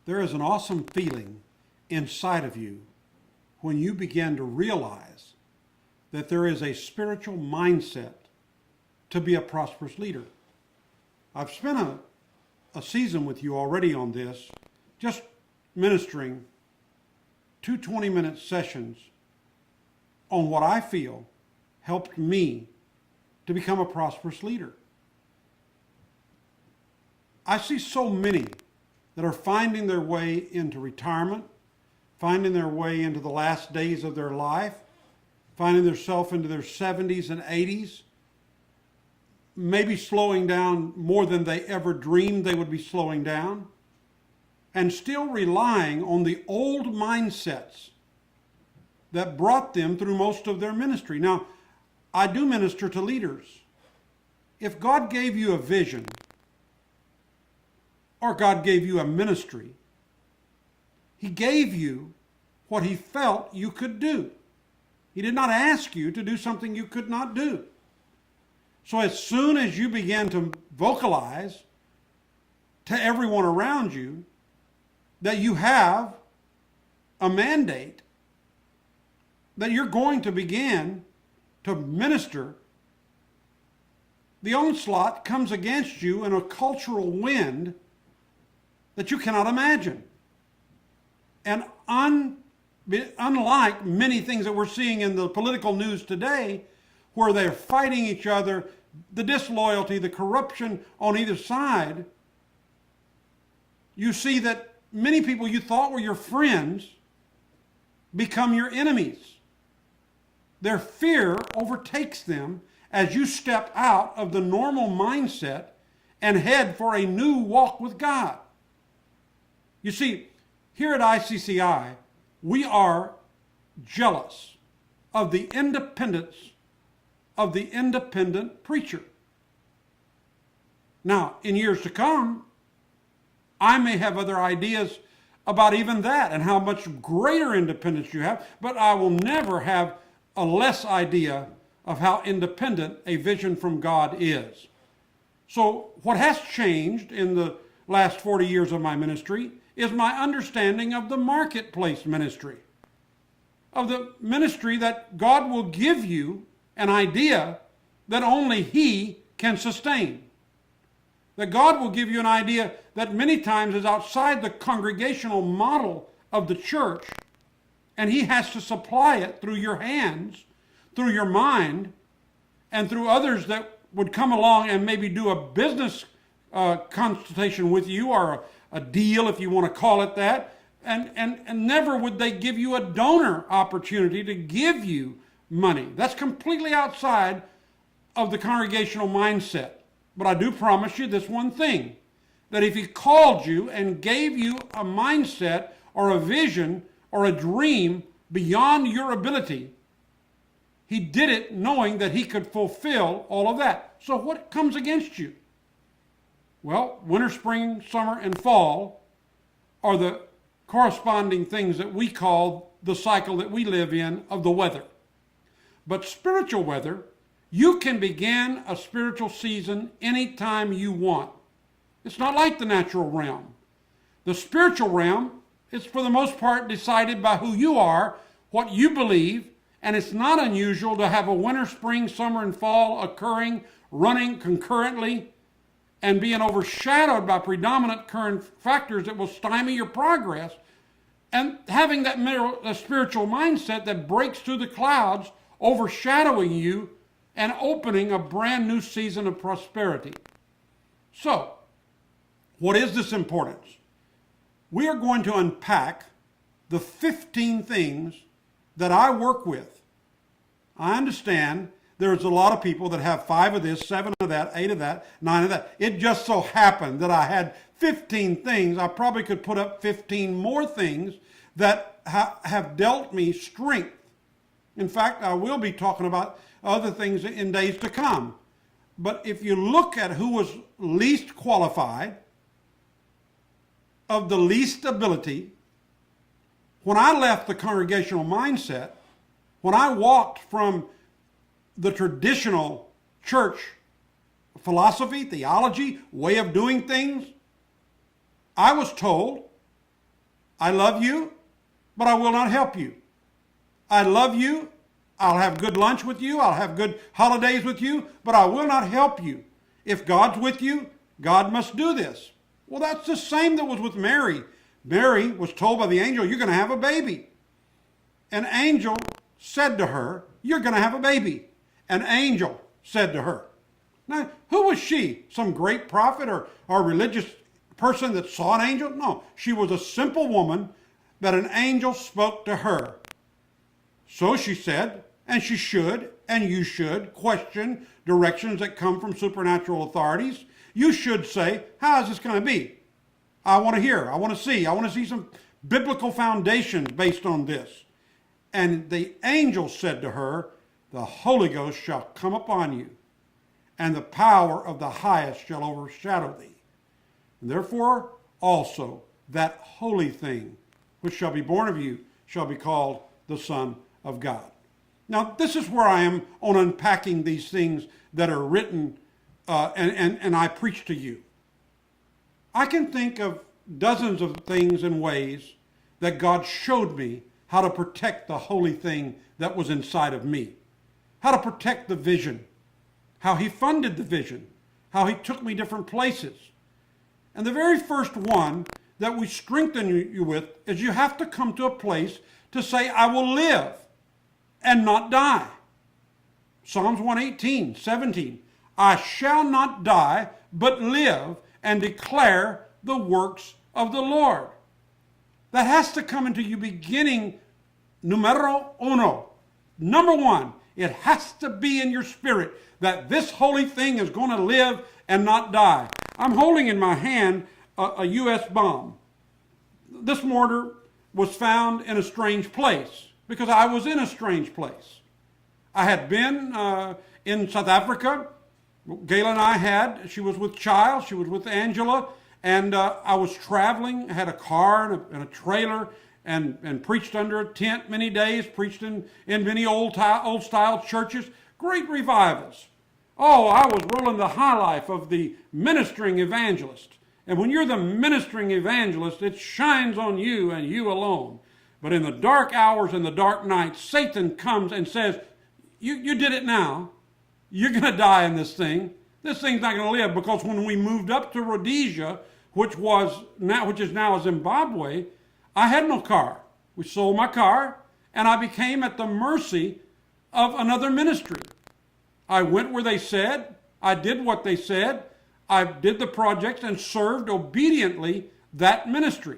There is an awesome feeling inside of you when you begin to realize that there is a spiritual mindset to be a prosperous leader. I've spent a season with you already on this, just ministering 2 20-minute sessions on what I feel helped me to become a prosperous leader. I see so many that are finding their way into retirement, finding their way into the last days of their life, finding themselves into their 70s and 80s, maybe slowing down more than they ever dreamed they would be slowing down, and still relying on the old mindsets that brought them through most of their ministry. Now, I do minister to leaders. If God gave you a vision, or God gave you a ministry, He gave you what He felt you could do. He did not ask you to do something you could not do. So as soon as you begin to vocalize to everyone around you that you have a mandate, that you're going to begin to minister, the onslaught comes against you in a cultural wind that you cannot imagine. And unlike many things that we're seeing in the political news today, where they're fighting each other, the disloyalty, the corruption on either side, you see that many people you thought were your friends become your enemies. Their fear overtakes them as you step out of the normal mindset and head for a new walk with God. You see, here at ICCI, we are jealous of the independence of the independent preacher. Now, in years to come, I may have other ideas about even that and how much greater independence you have, but I will never have a less idea of how independent a vision from God is. So what has changed in the last 40 years of my ministry is my understanding of the marketplace ministry, of the ministry that God will give you an idea that only He can sustain. That God will give you an idea that many times is outside the congregational model of the church, and He has to supply it through your hands, through your mind, and through others that would come along and maybe do a business consultation with you, or a deal, if you want to call it that, and never would they give you a donor opportunity to give you money. That's completely outside of the congregational mindset. But I do promise you this one thing, that if He called you and gave you a mindset or a vision or a dream beyond your ability, He did it knowing that He could fulfill all of that. So what comes against you? Well, winter, spring, summer, and fall are the corresponding things that we call the cycle that we live in of the weather. But spiritual weather, you can begin a spiritual season anytime you want. It's not like the natural realm. The spiritual realm is for the most part decided by who you are, what you believe, and it's not unusual to have a winter, spring, summer, and fall occurring, running concurrently, and being overshadowed by predominant current factors that will stymie your progress, and having that spiritual mindset that breaks through the clouds, overshadowing you and opening a brand new season of prosperity. So, what is this importance? We are going to unpack the 15 things that I work with. I understand there's a lot of people that have 5 of this, 7 of that, 8 of that, 9 of that. It just so happened that I had 15 things. I probably could put up 15 more things that have dealt me strength. In fact, I will be talking about other things in days to come. But if you look at who was least qualified, of the least ability, when I left the congregational mindset, when I walked from the traditional church philosophy, theology, way of doing things, I was told I love you, but I will not help you. I love you. I'll have good lunch with you. I'll have good holidays with you, but I will not help you. If God's with you, God must do this. Well, that's the same that was with Mary. Mary was told by the angel, you're going to have a baby. An angel said to her, you're going to have a baby. An angel said to her. Now, who was she? Some great prophet or religious person that saw an angel? No, she was a simple woman that an angel spoke to her. So she said, and she should, and you should, question directions that come from supernatural authorities. You should say, how is this going to be? I want to hear, I want to see some biblical foundations based on this. And the angel said to her, the Holy Ghost shall come upon you, and the power of the highest shall overshadow thee. And therefore also that holy thing which shall be born of you shall be called the Son of God. Now, this is where I am on unpacking these things that are written and I preach to you. I can think of dozens of things and ways that God showed me how to protect the holy thing that was inside of me, how to protect the vision, how he funded the vision, how he took me different places. And the very first one that we strengthen you with is you have to come to a place to say, I will live and not die. Psalms 118, 17. I shall not die, but live and declare the works of the Lord. That has to come into you beginning numero uno. Number one, it has to be in your spirit that this holy thing is going to live and not die. I'm holding in my hand a U.S. bomb. This mortar was found in a strange place because I was in a strange place. I had been in South Africa. Gayla and I she was with child, she was with Angela, and I was traveling, I had a car and a trailer, and preached under a tent many days, preached in many old style churches, great revivals. Oh, I was rolling the high life of the ministering evangelist. And when you're the ministering evangelist, it shines on you and you alone. But in the dark hours and the dark nights, Satan comes and says, you did it now. You're going to die in this thing. This thing's not going to live, because when we moved up to Rhodesia, which is now Zimbabwe, I had no car. We sold my car, and I became at the mercy of another ministry. I went where they said. I did what they said. I did the projects and served obediently that ministry.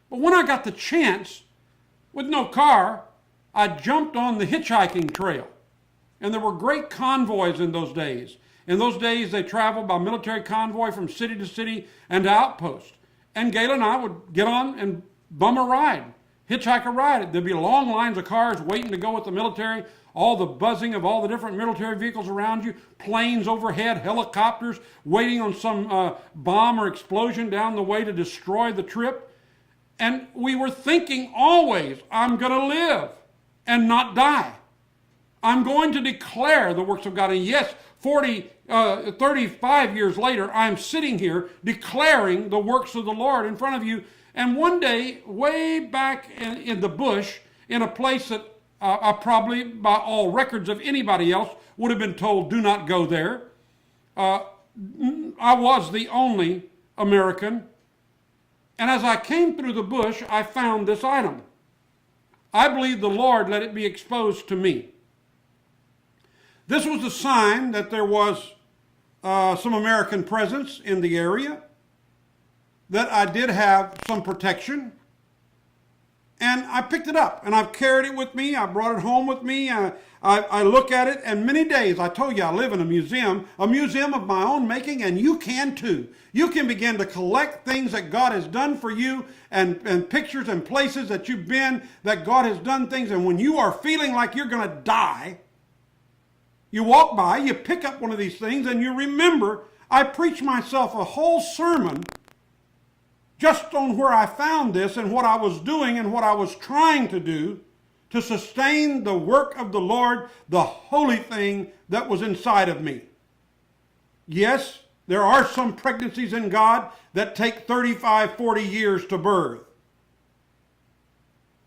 But when I got the chance, with no car, I jumped on the hitchhiking trail. And there were great convoys in those days. In those days, they traveled by military convoy from city to city and to outpost. And Gayla and I would get on and bum a ride, hitchhike a ride. There'd be long lines of cars waiting to go with the military, all the buzzing of all the different military vehicles around you, planes overhead, helicopters waiting on some bomb or explosion down the way to destroy the trip. And we were thinking always, I'm going to live and not die. I'm going to declare the works of God. And yes, 35 years later, I'm sitting here declaring the works of the Lord in front of you. And one day, way back in the bush, in a place that I probably, by all records of anybody else, would have been told, do not go there. I was the only American. And as I came through the bush, I found this item. I believe the Lord let it be exposed to me. This was a sign that there was some American presence in the area, that I did have some protection. And I picked it up, and I've carried it with me. I brought it home with me. I look at it, and many days, I told you I live in a museum of my own making, and you can too. You can begin to collect things that God has done for you, and pictures and places that you've been, that God has done things. And when you are feeling like you're going to die, you walk by, you pick up one of these things, and you remember, I preached myself a whole sermon just on where I found this and what I was doing and what I was trying to do to sustain the work of the Lord, the holy thing that was inside of me. Yes, there are some pregnancies in God that take 35, 40 years to birth.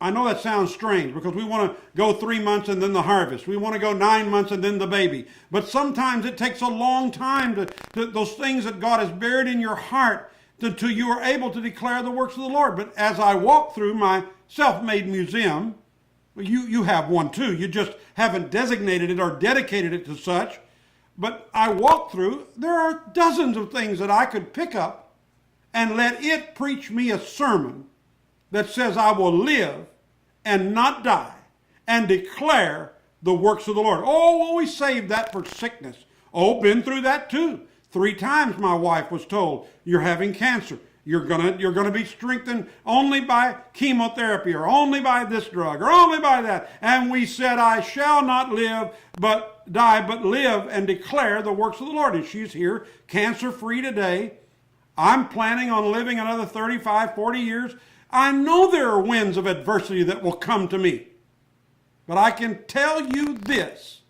I know that sounds strange because we want to go 3 months and then the harvest. We want to go 9 months and then the baby. But sometimes it takes a long time to those things that God has buried in your heart until you are able to declare the works of the Lord. But as I walk through my self-made museum, you have one too. You just haven't designated it or dedicated it to such. But I walk through, there are dozens of things that I could pick up and let it preach me a sermon that says I will live and not die and declare the works of the Lord. Oh, well, we saved that for sickness. Oh, been through that too. 3 times my wife was told, you're having cancer. You're gonna be strengthened only by chemotherapy or only by this drug or only by that. And we said, I shall not live but die, but live and declare the works of the Lord. And she's here, cancer-free today. I'm planning on living another 35, 40 years. I know there are winds of adversity that will come to me. But I can tell you this.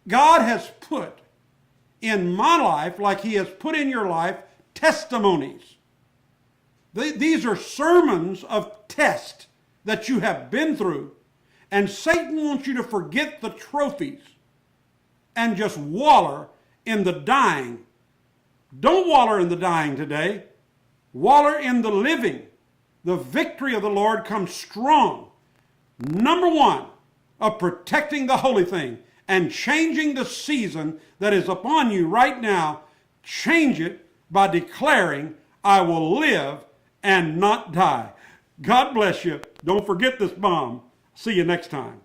God has put in my life, like he has put in your life, testimonies. These are sermons of test that you have been through. And Satan wants you to forget the trophies and just waller in the dying. Don't waller in the dying today. Waller in the living. The victory of the Lord comes strong. Number 1, of protecting the holy thing and changing the season that is upon you right now. Change it by declaring, I will live and not die. God bless you. Don't forget this bomb. See you next time.